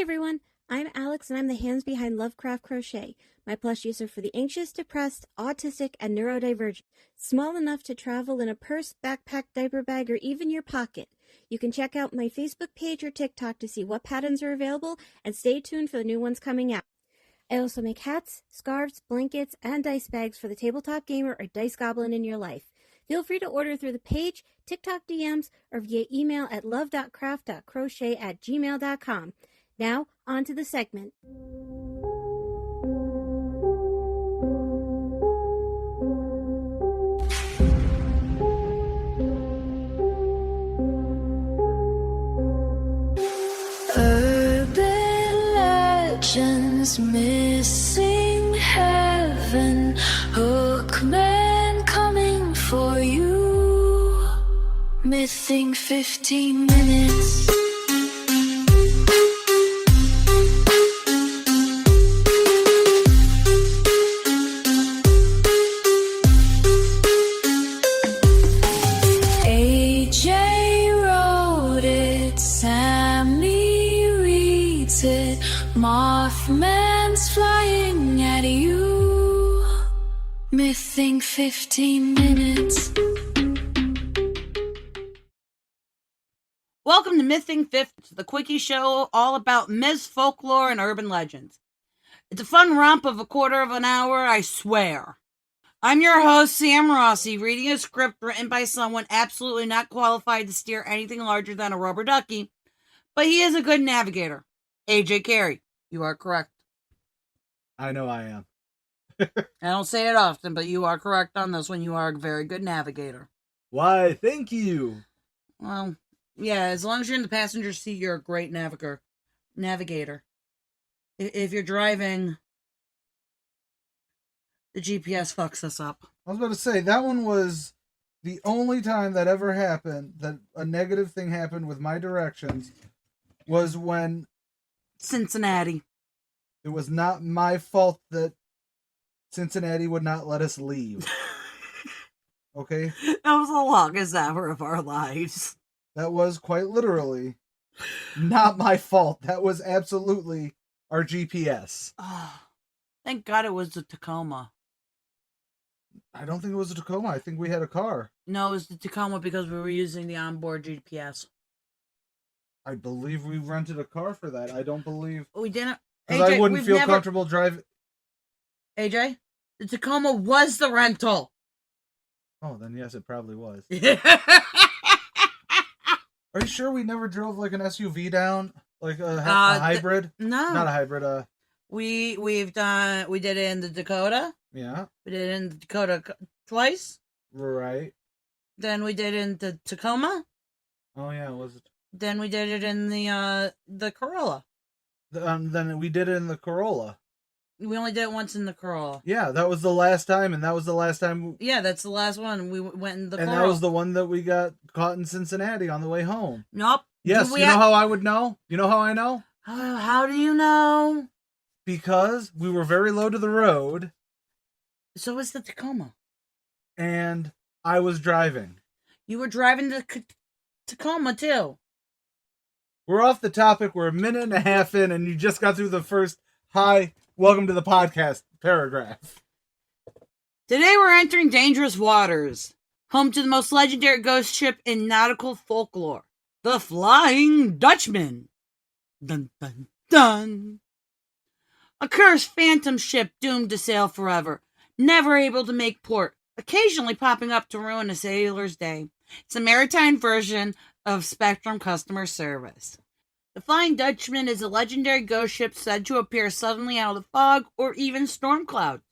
everyone, I'm Alex and I'm the hands behind Lovecraft Crochet. My plushies are for the anxious, depressed, autistic, and neurodivergent. Small enough to travel in a purse, backpack, diaper bag, or even your pocket. You can check out my Facebook page or TikTok to see what patterns are available and stay tuned for the new ones coming out. I also make hats, scarves, blankets, and dice bags for the tabletop gamer or dice goblin in your life. Feel free to order through the page, TikTok DMs, or via email at love.craft.crochet@gmail.com. Now, on to the segment. Urban legends, missing heaven, hookman coming for you, missing 15 minutes. Mothman's flying at you, missing 15 minutes. Welcome to Mything 50, the quickie show all about myths, folklore, and urban legends. It's a fun romp of a quarter of an hour, I swear. I'm your host, Sam Rossi, reading a script written by someone absolutely not qualified to steer anything larger than a rubber ducky, but he is a good navigator. AJ Carey. You are correct. I know I am. I don't say it often, but you are correct on this one. You are a very good navigator. Why, thank you. Well, yeah, as long as you're in the passenger seat, you're a great navigator. If you're driving, the GPS fucks us up. I was about to say, that one was the only time that ever happened, that a negative thing happened with my directions, was when Cincinnati. it was not my fault that Cincinnati would not let us leave. Okay? That was the longest hour of our lives. That was quite literally not my fault. That was absolutely our GPS. Oh, thank God it was the Tacoma. I don't think it was a Tacoma. I think we had a car. No, it was the Tacoma because we were using the onboard GPS. I believe we rented a car for that. I don't believe... We didn't... Because I wouldn't feel comfortable driving... AJ, the Tacoma was the rental. Oh, then yes, it probably was. Yeah. Are you sure we never drove like an SUV down? Like a hybrid? No. Not a hybrid, we did it in the Dakota. Yeah. We did it in the Dakota twice. Right. Then we did it in the Tacoma. Oh yeah, was it? Then we did it in the Corolla. Then we did it in the Corolla. We only did it once in the Corolla. Yeah, that was the last time, and that was the last time... Yeah, that's the last one. We went in the Corolla. And that was the one that we got caught in Cincinnati on the way home. Nope. Yes, you know how I would know? You know how I know? How do you know? Because we were very low to the road. So was the Tacoma. And I was driving. You were driving the Tacoma, too. We're off the topic. We're a minute and a half in, and you just got through the first, hi, welcome to the podcast paragraph. Today we're entering dangerous waters, home to the most legendary ghost ship in nautical folklore, the Flying Dutchman. Dun, dun, dun. A cursed phantom ship doomed to sail forever, never able to make port, occasionally popping up to ruin a sailor's day. It's a maritime version of Spectrum customer service. The Flying Dutchman is a legendary ghost ship said to appear suddenly out of the fog or even storm clouds.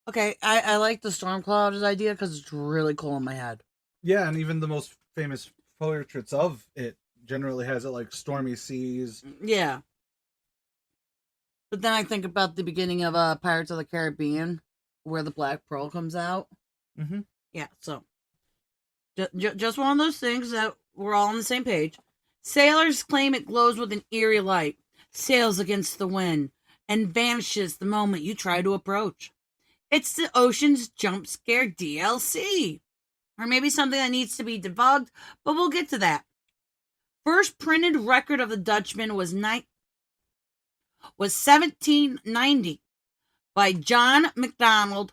Okay, I like the storm clouds idea because it's really cool in my head. Yeah, and even the most famous portraits of it generally has it like stormy seas. Yeah. But then I think about the beginning of Pirates of the Caribbean, where the Black Pearl comes out. Mm-hmm. Yeah, so just one of those things that we're all on the same page. Sailors claim it glows with an eerie light, sails against the wind, and vanishes the moment you try to approach. It's the ocean's jump scare DLC. Or maybe something that needs to be debugged, but we'll get to that. First printed record of the Dutchman was was 1790 by John MacDonald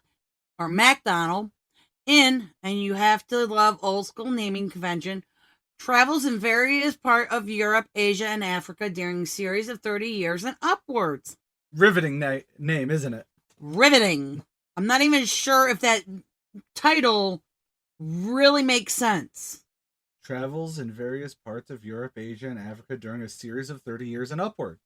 in, and you have to love old school naming convention, travels in various parts of Europe, Asia, and Africa during a series of 30 years and upwards. Riveting name, isn't it? Riveting. I'm not even sure if that title really makes sense. Travels in various parts of Europe, Asia, and Africa during a series of 30 years and upward.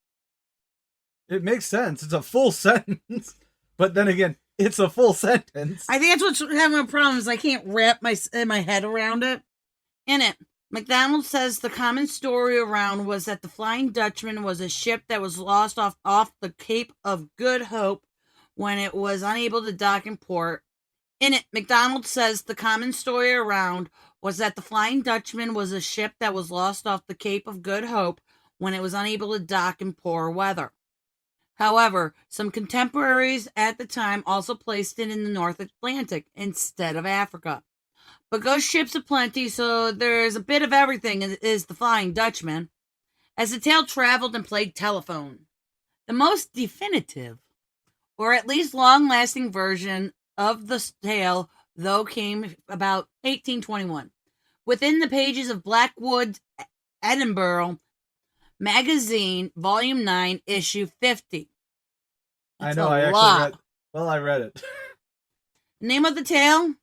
It makes sense. It's a full sentence. But then again, it's a full sentence. I think that's what's having a problem is I can't wrap my head around it. In it, MacDonald says the common story around was that the Flying Dutchman was a ship that was lost off the Cape of Good Hope when it was unable to dock in port. In it, MacDonald says the common story around was that the Flying Dutchman was a ship that was lost off the Cape of Good Hope when it was unable to dock in poor weather. However, some contemporaries at the time also placed it in the North Atlantic instead of Africa. But ghost ships aplenty, so there's a bit of everything is the Flying Dutchman. As the tale traveled and played telephone, the most definitive, or at least long-lasting version of the tale, though, came about 1821. Within the pages of Blackwood's Edinburgh Magazine, Volume 9, Issue 50. That's I read it. Name of the tale?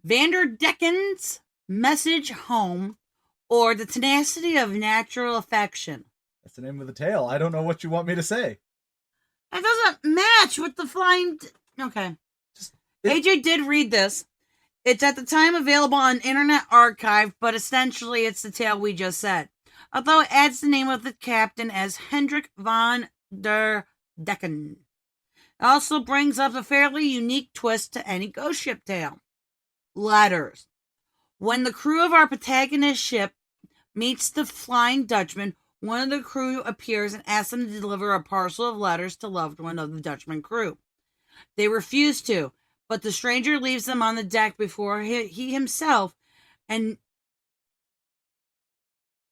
Vanderdecken's Message Home, or The Tenacity of Natural Affection. That's the name of the tale. I don't know what you want me to say. That doesn't match with the flying... Okay. AJ did read this. It's at the time available on Internet Archive, but essentially it's the tale we just said. Although it adds the name of the captain as Hendrik van der Decken. It also brings up a fairly unique twist to any ghost ship tale. Letters. When the crew of our protagonist ship meets the Flying Dutchman, one of the crew appears and asks them to deliver a parcel of letters to loved one of the Dutchman crew. They refuse to, but the stranger leaves them on the deck before he himself and...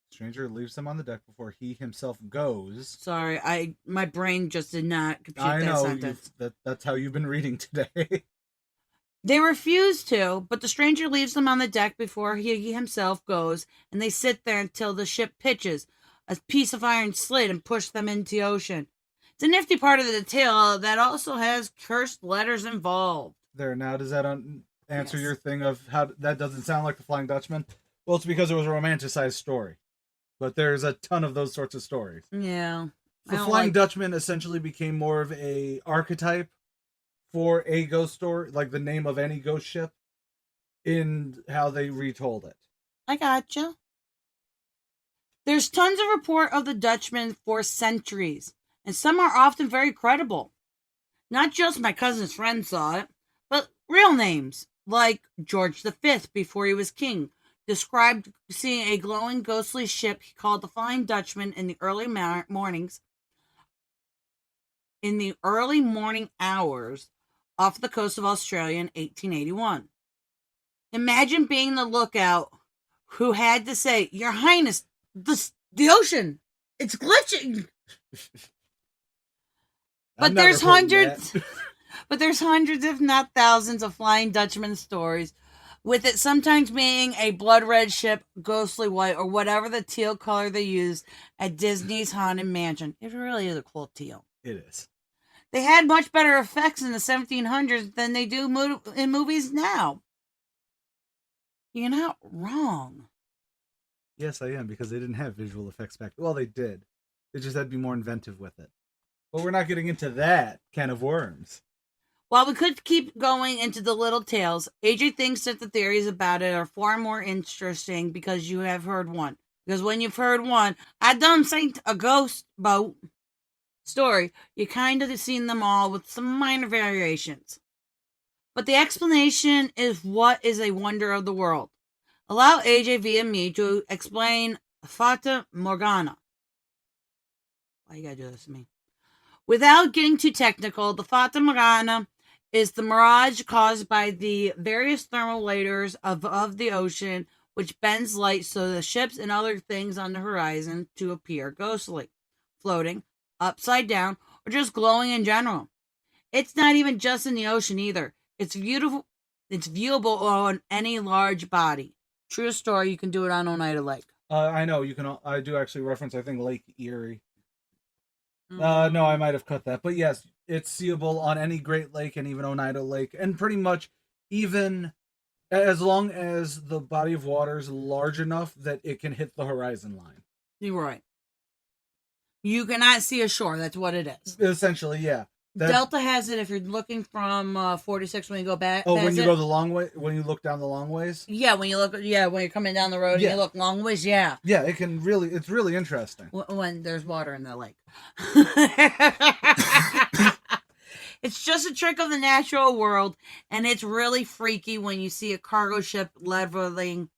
Stranger leaves them on the deck before he himself goes. Sorry, my brain just did not compute that sentence. That's how you've been reading today. They refuse to, but the stranger leaves them on the deck before he himself goes, and they sit there until the ship pitches, a piece of iron slid and pushed them into the ocean. It's a nifty part of the tale that also has cursed letters involved. There, now does that answer your thing of how that doesn't sound like the Flying Dutchman? Well, it's because it was a romanticized story. But there's a ton of those sorts of stories. Yeah. The Flying Dutchman essentially became more of a archetype for a ghost story, like the name of any ghost ship, in how they retold it. I gotcha. There's tons of report of the Dutchman for centuries, and some are often very credible. Not just my cousin's friend saw it, but real names, like George V before he was king, described seeing a glowing ghostly ship he called the Flying Dutchman in the early morning hours off the coast of Australia in 1881. Imagine being the lookout who had to say, "Your Highness, the ocean, it's glitching." But there's hundreds, if not thousands, of Flying Dutchman stories, with it sometimes being a blood red ship, ghostly white, or whatever the teal color they used at Disney's Haunted Mansion. It really is a cool teal. It is. They had much better effects in the 1700s than they do in movies now. You're not wrong. Yes, I am, because they didn't have visual effects back then. Well, they did. They just had to be more inventive with it. But we're not getting into that can of worms. While we could keep going into the little tales, AJ thinks that the theories about it are far more interesting because you have heard one. Because when you've heard one, I done seen a ghost boat story, you kind of seen them all with some minor variations. But the explanation is what is a wonder of the world. Allow AJ via me to explain Fata Morgana. Why you gotta do this to me? Without getting too technical, the Fata Morgana is the mirage caused by the various thermal layers of the ocean, which bends light so the ships and other things on the horizon to appear ghostly, floating, upside down, or just glowing in general. It's not even just in the ocean either. It's beautiful. It's viewable on any large body. True story. You can do it on Oneida Lake. I know you can. I do actually reference, I think, Lake Erie. No, I might have cut that, but yes, it's seeable on any Great Lake and even Oneida Lake, and pretty much even as long as the body of water is large enough that it can hit the horizon line. You're right. You cannot see a shore. That's what it is. Essentially, yeah. Delta has it if you're looking from 46 when you go back. Oh, when you go the long way, when you look down the long ways. Yeah, when you're coming down the road and you look long ways. Yeah. Yeah, it's really interesting when there's water in the lake. It's just a trick of the natural world, and it's really freaky when you see a cargo ship levitating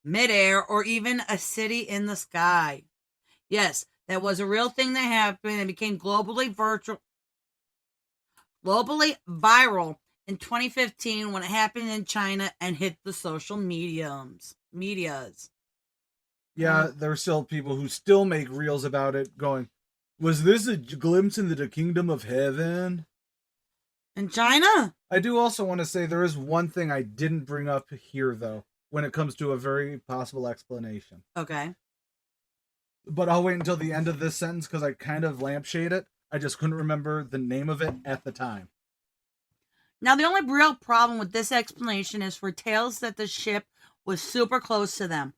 midair, or even a city in the sky. Yes, that was a real thing that happened and became globally viral in 2015 when it happened in China and hit the social medias. Yeah, there are still people who still make reels about it going, was this a glimpse into the kingdom of heaven? In China? I do also want to say there is one thing I didn't bring up here, though, when it comes to a very possible explanation. Okay. But I'll wait until the end of this sentence because I kind of lampshade it. I just couldn't remember the name of it at the time. Now, the only real problem with this explanation is for tales that the ship was super close to them.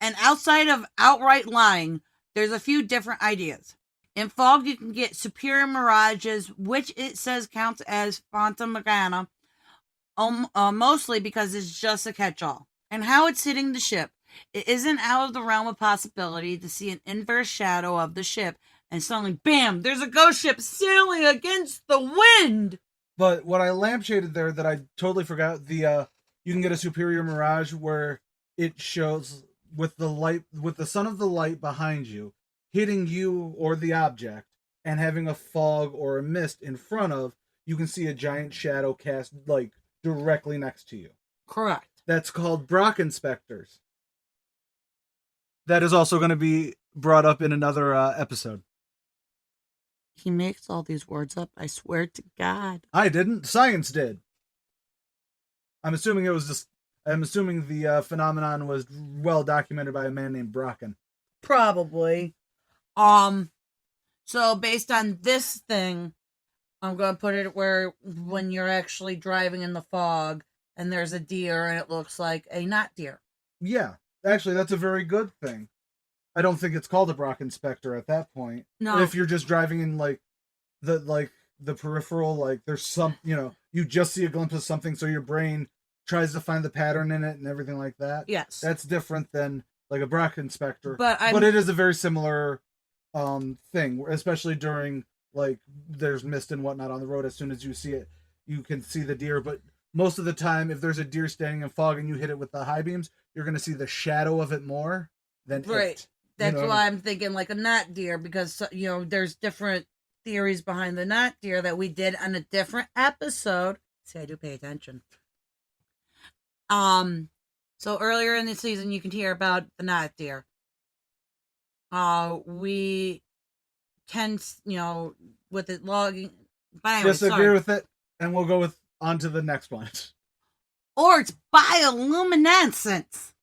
And outside of outright lying, there's a few different ideas. In fog, you can get superior mirages, which it says counts as Fata Morgana, mostly because it's just a catch-all. And how it's hitting the ship. It isn't out of the realm of possibility to see an inverse shadow of the ship, and suddenly, bam, there's a ghost ship sailing against the wind. But what I lampshaded there that I totally forgot, you can get a superior mirage where it shows with the sun of the light behind you, hitting you or the object, and having a fog or a mist in front of, you can see a giant shadow cast directly next to you. Correct. That's called Brock inspectors. That is also going to be brought up in another episode. He makes all these words up. I swear to God. I didn't. Science did. I'm assuming the phenomenon was well documented by a man named Brocken. Probably. So based on this thing, I'm going to put it where when you're actually driving in the fog and there's a deer and it looks like a not deer. Yeah. Actually, that's a very good thing. I don't think it's called a Brock inspector at that point. No. If you're just driving in the peripheral, there's some, you just see a glimpse of something, so your brain tries to find the pattern in it and everything like that. Yes. That's different than like a Brock inspector. But it is a very similar thing, especially during there's mist and whatnot on the road. As soon as you see it, you can see the deer, but most of the time, if there's a deer standing in fog and you hit it with the high beams, you're going to see the shadow of it more than it. That's why I'm thinking like a not deer, because, there's different theories behind the not deer that we did on a different episode. See, I do pay attention. So earlier in the season, you can hear about the not deer. We can, with it logging. But anyway, disagree with it, and we'll go on to the next one. Or it's bioluminescence.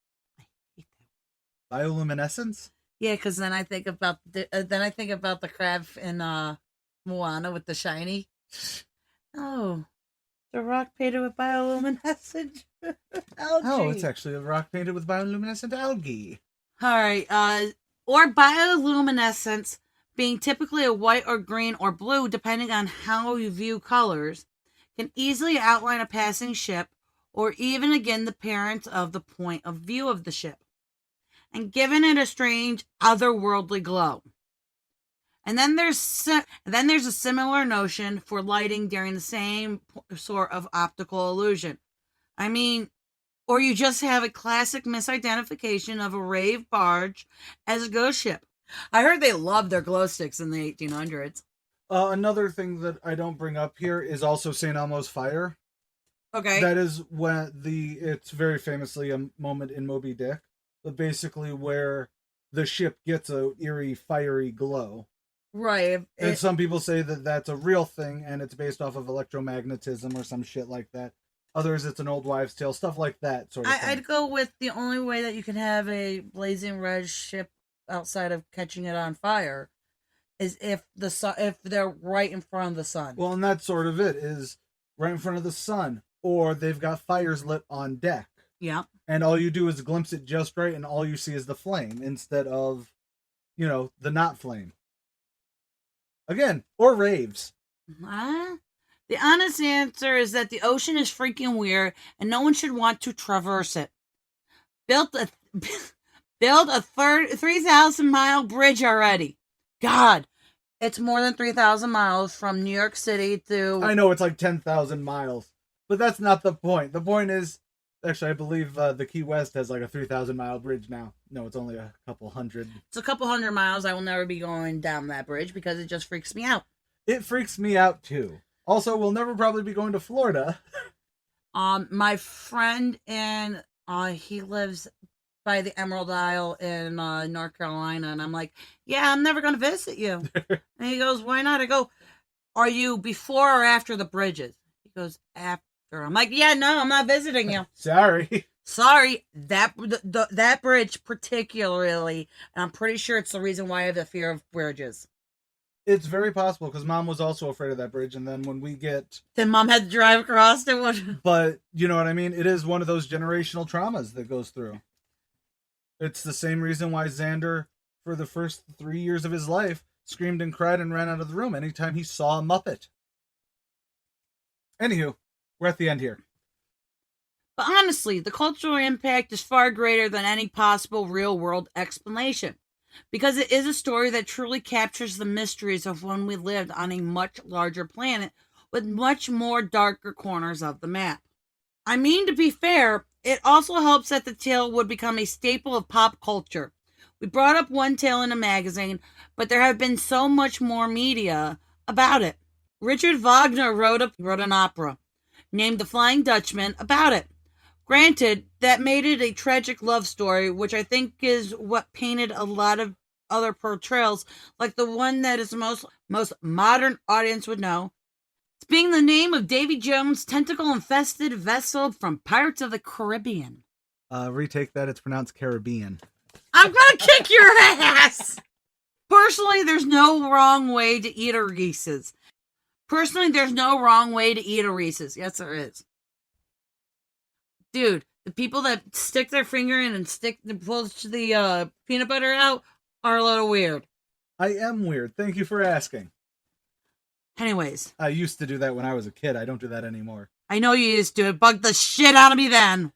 Bioluminescence? Yeah, because then I think about the crab in Moana with the shiny. Oh, the rock painted with bioluminescent algae. Oh, it's actually a rock painted with bioluminescent algae. All right, or bioluminescence being typically a white or green or blue, depending on how you view colors, can easily outline a passing ship, or even again the appearance of the point of view of the ship, and giving it a strange otherworldly glow. And then there's a similar notion for lighting during the same sort of optical illusion. I mean, or you just have a classic misidentification of a rave barge as a ghost ship. I heard they loved their glow sticks in the 1800s. Another thing that I don't bring up here is also St. Elmo's fire. Okay. That is when it's very famously a moment in Moby Dick, but basically where the ship gets a eerie, fiery glow. Right. And some people say that that's a real thing and it's based off of electromagnetism or some shit like that. Others, it's an old wives' tale, stuff like that sort of thing. I'd go with the only way that you can have a blazing red ship outside of catching it on fire is if they're right in front of the sun. Well, and that's sort of it, is right in front of the sun, or they've got fires lit on deck. Yeah. And all you do is glimpse it just right, and all you see is the flame instead of, the not flame. Again, or raves. The honest answer is that the ocean is freaking weird, and no one should want to traverse it. Build a 3,000-mile bridge already. God, it's more than 3,000 miles from New York City to... I know it's like 10,000 miles, but that's not the point. The point is, actually, I believe the Key West has like a 3,000-mile bridge now. No, it's only a couple hundred. It's a couple hundred miles. I will never be going down that bridge because it just freaks me out. It freaks me out too. Also, we'll never probably be going to Florida. My friend he lives by the Emerald Isle in North Carolina, and I'm like, yeah, I'm never going to visit you. And he goes, why not? I go, are you before or after the bridges? He goes, after. I'm like, yeah, no, I'm not visiting you. Sorry. That bridge particularly, and I'm pretty sure it's the reason why I have the fear of bridges. It's very possible, because Mom was also afraid of that bridge, and then when we get... Then Mom had to drive across it. But, you know what I mean? It is one of those generational traumas that goes through. It's the same reason why Xander, for the first 3 years of his life, screamed and cried and ran out of the room anytime he saw a Muppet. Anywho, we're at the end here. But honestly, the cultural impact is far greater than any possible real-world explanation, because it is a story that truly captures the mysteries of when we lived on a much larger planet with much more darker corners of the map. I mean, to be fair, it also helps that the tale would become a staple of pop culture. We brought up one tale in a magazine, but there have been so much more media about it. Richard Wagner wrote an opera named The Flying Dutchman about it. Granted, that made it a tragic love story, which I think is what painted a lot of other portrayals, like the one that is most modern audience would know. It's being the name of Davy Jones' tentacle-infested vessel from Pirates of the Caribbean. Retake that, it's pronounced Caribbean. I'm gonna kick your ass! Personally, there's no wrong way to eat a Reese's. Yes, there is. Dude, the people that stick their finger in and pull the peanut butter out are a little weird. I am weird. Thank you for asking. Anyways. I used to do that when I was a kid. I don't do that anymore. I know you used to. It bugged the shit out of me then.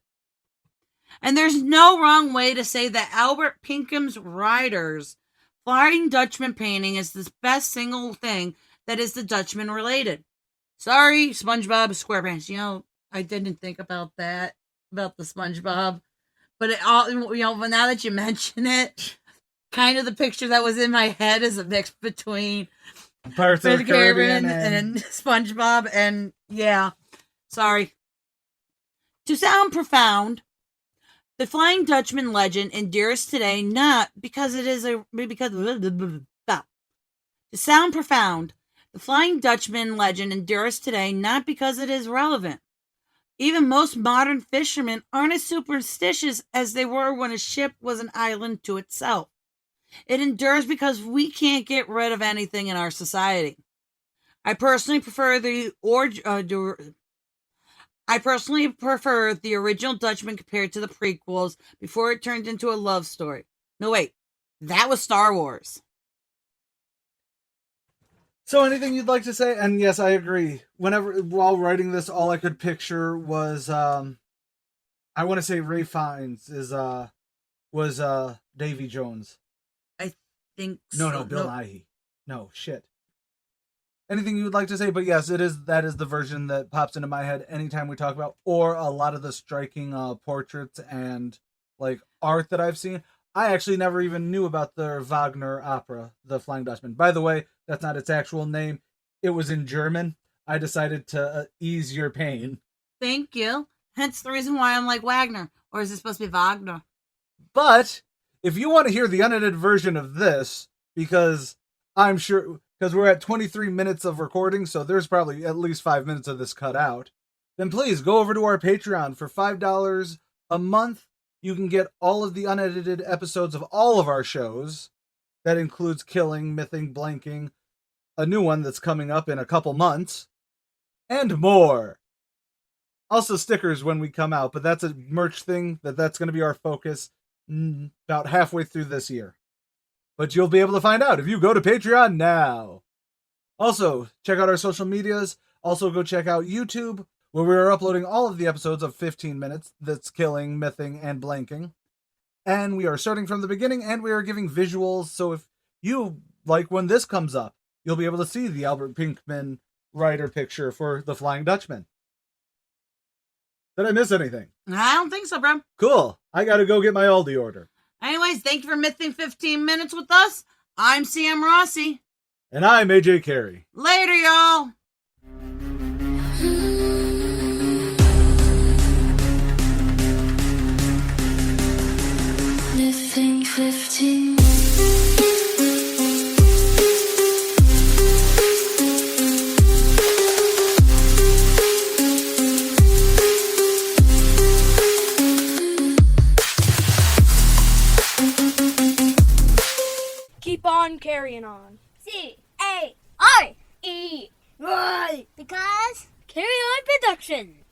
And there's no wrong way to say that Albert Pinkham's Riders Flying Dutchman painting is the best single thing that is the Dutchman related. Sorry, SpongeBob SquarePants. I didn't think about that. About the SpongeBob, but but now that you mention it, kind of the picture that was in my head is a mix between Pirates of the Caribbean and SpongeBob, and yeah, sorry. To sound profound, the Flying Dutchman legend endures today not because it is to sound profound, the Flying Dutchman legend endures today not because it is relevant. Even most modern fishermen aren't as superstitious as they were when a ship was an island to itself. It endures because we can't get rid of anything in our society. I personally prefer the original Dutchman compared to the prequels before it turned into a love story. No, wait. That was Star Wars. So anything you'd like to say? And yes, I agree. While writing this, all I could picture was, I want to say Ray Fiennes was Davy Jones. I think so. No, Bill Nighy. No, shit. Anything you would like to say? But yes, that is the version that pops into my head anytime we talk about, or a lot of the striking portraits and like art that I've seen. I actually never even knew about the Wagner opera, The Flying Dutchman. By the way, that's not its actual name. It was in German. I decided to ease your pain. Thank you. Hence the reason why I'm like Wagner. Or is it supposed to be Wagner? But if you want to hear the unedited version of this, because I'm sure, because we're at 23 minutes of recording, so there's probably at least 5 minutes of this cut out, then please go over to our Patreon. For $5 a month. You can get all of the unedited episodes of all of our shows. That includes Killing, Mything, Blanking, a new one that's coming up in a couple months, and more. Also stickers when we come out, but that's a merch thing that's going to be our focus about halfway through this year. But you'll be able to find out if you go to Patreon now. Also, check out our social medias. Also, go check out YouTube, where we are uploading all of the episodes of 15 minutes. That's Killing, Mything, and Blanking. And we are starting from the beginning, and we are giving visuals. So if you, like when this comes up, you'll be able to see the Albert Pinkman writer picture for the Flying Dutchman. Did I miss anything? I don't think so, bro. Cool. I gotta go get my Aldi order. Anyways, thank you for missing 15 minutes with us. I'm Sam Rossi. And I'm AJ Carey. Later, y'all. Missing 15. Keep on carrying on. C-A-R-E-Y. Because Carry on production.